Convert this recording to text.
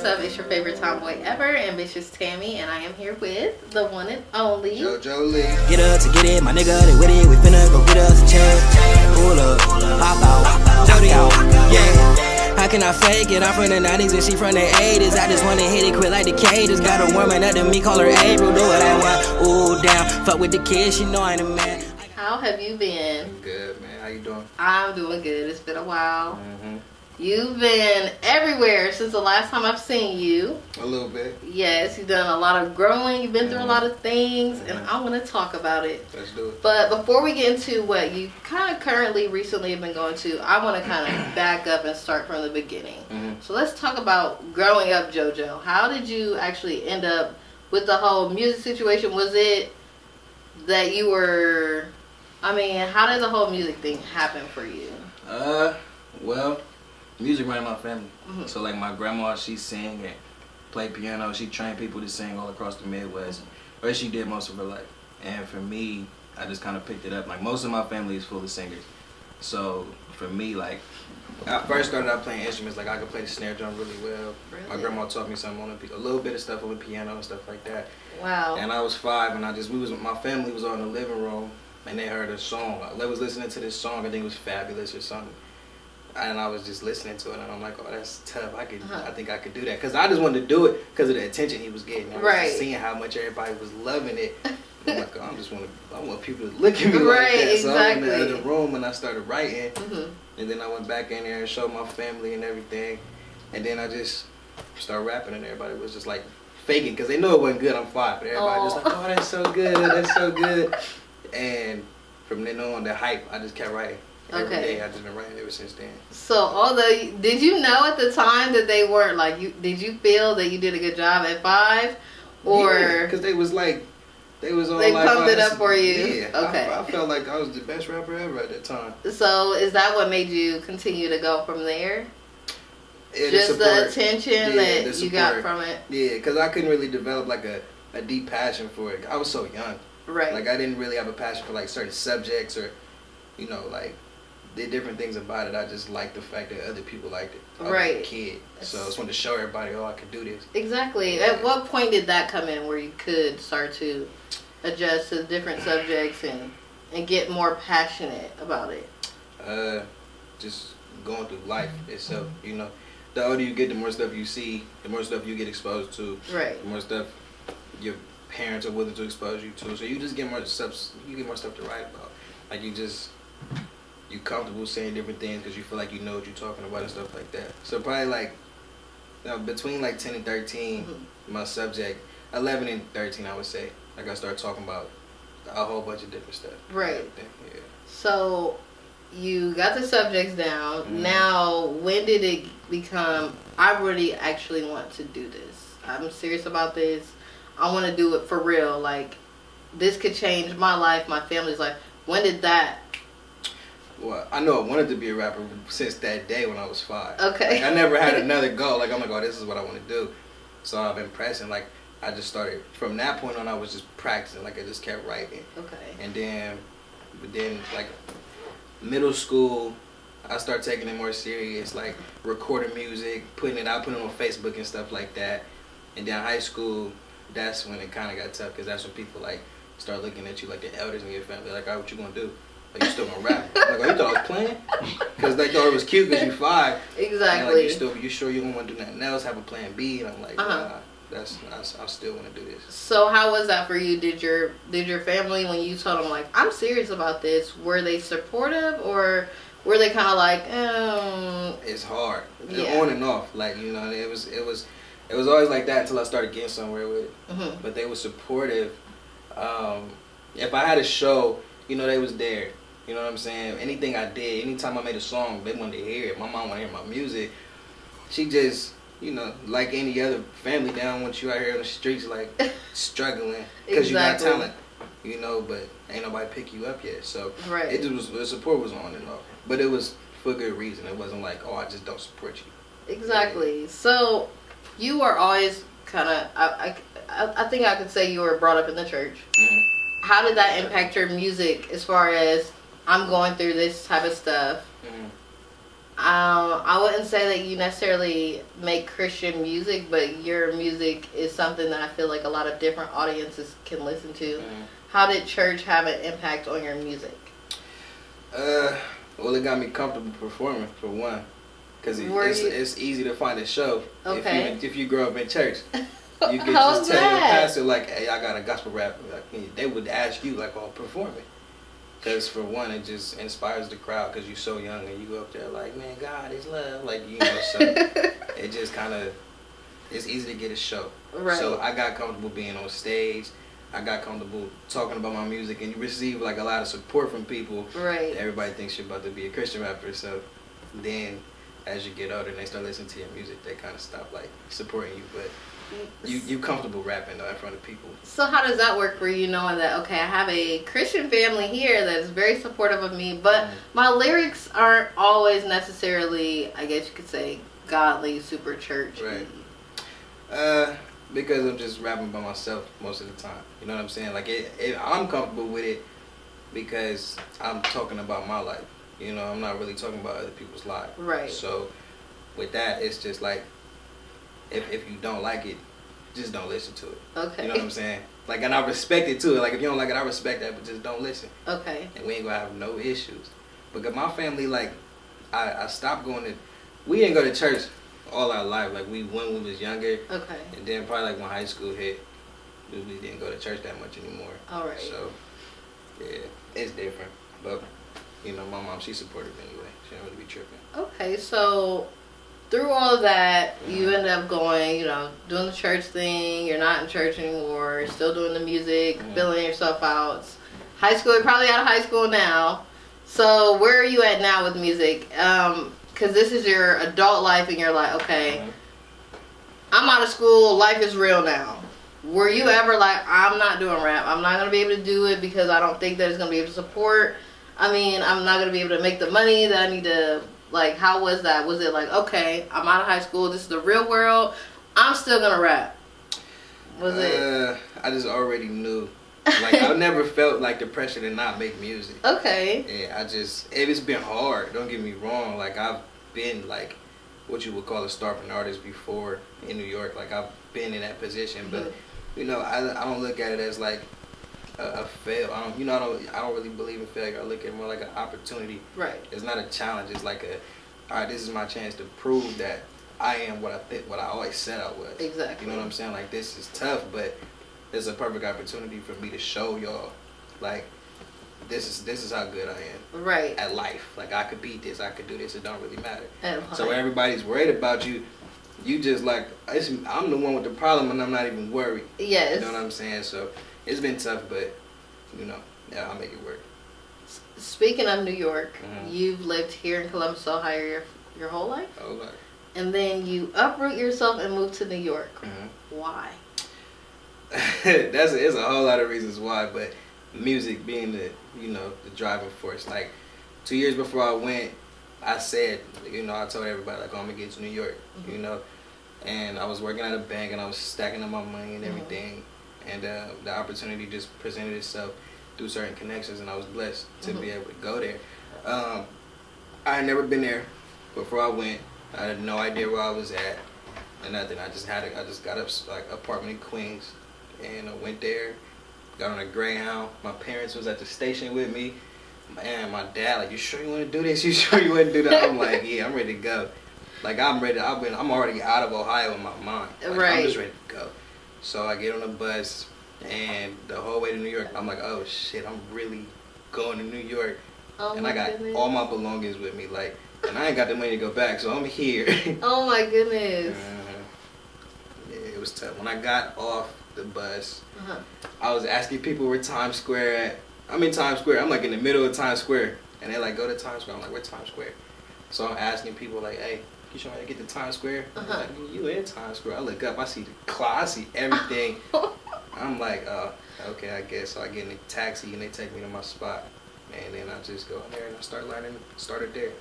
what's up? It's your favorite tomboy ever, Ambitious Tammy, and I am here with the one and only Jojo Lee. Get up to get it, my nigga, they with it. We finna go get us a check. Pull up, pop out, knock out, yeah. How can I fake it? I'm from the 90s and she from the 80s. I just wanna hit it quick like the cages. Got a woman up to me, call her April. Do what I want, ooh, down. Fuck with the kids, she know I ain't a man. How have you been? Good, man. How you doing? I'm doing good. It's been a while. You've been everywhere since the last time I've seen you. A little bit. Yes, you've done a lot of growing. You've been through a lot of things, and I want to talk about it. Let's do it. But before we get into what you kind of recently have been going to, I want to kind of back up and start from the beginning. So let's talk about growing up, JoJo. How did you actually end up with the whole music situation? Was it that you were... how did the whole music thing happen for you? Well, music ran in my family. So like my grandma, she sang and played piano. She trained people to sing all across the Midwest. Or she did most of her life. And for me, I just kind of picked it up. Like most of my family is full of singers. So for me, like, I first started out playing instruments. Like I could play the snare drum really well. Really? My grandma taught me something on a little bit of stuff on the piano and stuff like that. Wow. And I was 5, and my family was all in the living room, and they heard a song. I was listening to this song. I think it was Fabulous or something. And I was just listening to it, and I'm like, oh, that's tough. I think I could do that. Because I just wanted to do it because of the attention he was getting. I was just seeing how much everybody was loving it. I'm like, oh, I want people to look at me like that. Exactly. So I went in the other room, and I started writing. And then I went back in there and showed my family and everything. And then I just started rapping, and everybody was just like faking because they know it wasn't good. I'm 5. But everybody was like, oh, that's so good. That's so good. And from then on, the hype, I just kept writing. Every day. I've just been writing ever since then. So, did you know at the time that they weren't like you? Did you feel that you did a good job at 5, or because they was all they like, pumped it up for you? Yeah, okay. I felt like I was the best rapper ever at that time. So, is that what made you continue to go from there? Yeah, just the attention that you got from it. Yeah, because I couldn't really develop like a deep passion for it. I was so young. Right. Like I didn't really have a passion for like certain subjects or, like. The different things about it. I just liked the fact that other people liked it. I was a kid, so I just wanted to show everybody, I could do this. Exactly. Yeah. At what point did that come in where you could start to adjust to different subjects and get more passionate about it? Just going through life itself. The older you get, the more stuff you see, the more stuff you get exposed to. Right. The more stuff your parents are willing to expose you to. So you just get more stuff. You get more stuff to write about. Like you comfortable saying different things because you feel like you know what you're talking about and stuff like that. So probably like between like 10 and 13, my subject, 11 and 13 I would say, like I started talking about a whole bunch of different stuff. Right. Yeah. So you got the subjects down. Now, when did it become, I really actually want to do this. I'm serious about this. I want to do it for real. Like, this could change my life, my family's life. When did that... Well, I know I wanted to be a rapper since that day when I was 5. Okay. Like, I never had another goal. Like, I'm like, oh, this is what I want to do. So I've been pressing. Like, I just started, from that point on, I was just practicing. Like, I just kept writing. Okay. And then, like, middle school, I started taking it more serious. Like, recording music, putting it on Facebook and stuff like that. And then high school, that's when it kind of got tough because that's when people, like, start looking at you like the elders in your family. Like, all right, what you going to do? Like, you still gonna rap? I'm like, oh, you thought I was playing? Because they thought it was cute because you 5. Exactly. And like, you sure you don't want to do nothing else? Have a plan B? And I'm like, nah, I still want to do this. So how was that for you? Did your family, when you told them like, I'm serious about this, were they supportive or were they kind of like, It's hard. Yeah. On and off. Like, it was always like that until I started getting somewhere with it. But they were supportive. If I had a show, they was there. You know what I'm saying? Anything I did, anytime I made a song, they wanted to hear it. My mom wanted to hear my music. She just, like any other family, they don't want you out here on the streets, like, struggling. Because you got talent, but ain't nobody pick you up yet. So, the support was on and off. But it was for good reason. It wasn't like, oh, I just don't support you. Exactly. Yeah. So, you were always kind of, I think I could say you were brought up in the church. How did that impact your music as far as I'm going through this type of stuff? I wouldn't say that you necessarily make Christian music, but your music is something that I feel like a lot of different audiences can listen to. Mm-hmm. How did church have an impact on your music? Well, it got me comfortable performing, for one. Because it's easy to find a show if you grow up in church. You can just tell your pastor, like, hey, I got a gospel rap. Like, they would ask you, like, perform it. Because, for one, it just inspires the crowd because you're so young and you go up there like, man, God is love. Like, so it just kind of, it's easy to get a show. Right. So I got comfortable being on stage. I got comfortable talking about my music, and you receive, like, a lot of support from people. Right. Everybody thinks you're about to be a Christian rapper. So then, as you get older and they start listening to your music, they kind of stop, like, supporting you. But you comfortable rapping though in front of people. So how does that work for you, knowing that, okay, I have a Christian family here that is very supportive of me, but my lyrics aren't always necessarily, I guess you could say, godly, super church. Right. Because I'm just rapping by myself most of the time. You know what I'm saying? Like I'm comfortable with it because I'm talking about my life. You know, I'm not really talking about other people's lives. Right. So with that, it's just like, if you don't like it, just don't listen to it. Okay. You know what I'm saying? Like, and I respect it too. Like, if you don't like it, I respect that, but just don't listen. Okay. And we ain't gonna have no issues. Because my family, like, I stopped going to, we didn't go to church all our life. Like, when we was younger. Okay. And then probably like when high school hit, we didn't go to church that much anymore. All right. So, yeah, it's different. But, you know, my mom, she's supportive anyway. She don't really be tripping. Okay, so through all of that, you end up going, you know, doing the church thing. You're not in church anymore. You're still doing the music, filling yourself out. High school, you're probably out of high school now. So where are you at now with music? Because this is your adult life and you're like, okay, I'm out of school. Life is real now. Were you ever like, I'm not doing rap. I'm not going to be able to do it because I don't think that it's going to be able to support. I mean, I'm not going to be able to make the money that I need to. Like, how was that? Was it like, okay, I'm out of high school, this is the real world, I'm still gonna rap? Was it? I just already knew. Like, I never felt like the pressure to not make music. Okay. Yeah, it's been hard, don't get me wrong. Like, I've been, like, what you would call a starving artist before in New York. Like, I've been in that position, but, you know, I don't look at it as, like, a fail. I don't really believe in failure. I look at it more like an opportunity. Right. It's not a challenge. It's like all right, this is my chance to prove that I am what I always said I was. Exactly. You know what I'm saying? Like, this is tough, but it's a perfect opportunity for me to show y'all, like, this is how good I am. Right. At life. Like, I could beat this. I could do this. It don't really matter. So everybody's worried about you. You just like, I'm the one with the problem, and I'm not even worried. Yes. You know what I'm saying? So it's been tough, but, you know, yeah, I'll make it work. Speaking of New York, you've lived here in Columbus, Ohio your whole life? Whole life. And then you uproot yourself and move to New York. Why? It's a whole lot of reasons why, but music being the driving force. Like, 2 years before I went, I said, I told everybody, like, I'm gonna get to New York, and I was working at a bank and I was stacking up my money and everything. And the opportunity just presented itself through certain connections, and I was blessed to be able to go there. I had never been there before I went. I had no idea where I was at, and nothing. I just got up like apartment in Queens, and I went there, got on a Greyhound. My parents was at the station with me, and my dad like, you sure you want to do this? You sure you want to do that? I'm like, yeah, I'm ready to go. Like, I'm ready. I'm already out of Ohio in my mind. Like, right. I'm just ready to go. So I get on the bus, and the whole way to New York, I'm like, oh shit, I'm really going to New York. And I got all my belongings with me, like, and I ain't got the money to go back, so I'm here. Oh my goodness. Yeah, it was tough. When I got off the bus, I was asking people where Times Square at. I'm in Times Square. I'm like in the middle of Times Square, and they're like, go to Times Square. I'm like, where Times Square? So I'm asking people like, hey, you trying to get to Times Square? Like, you in Times Square? I look up, I see the clock, I see everything. I'm like, oh, okay, I guess. So I get in a taxi and they take me to my spot. And then I just go in there and I started there.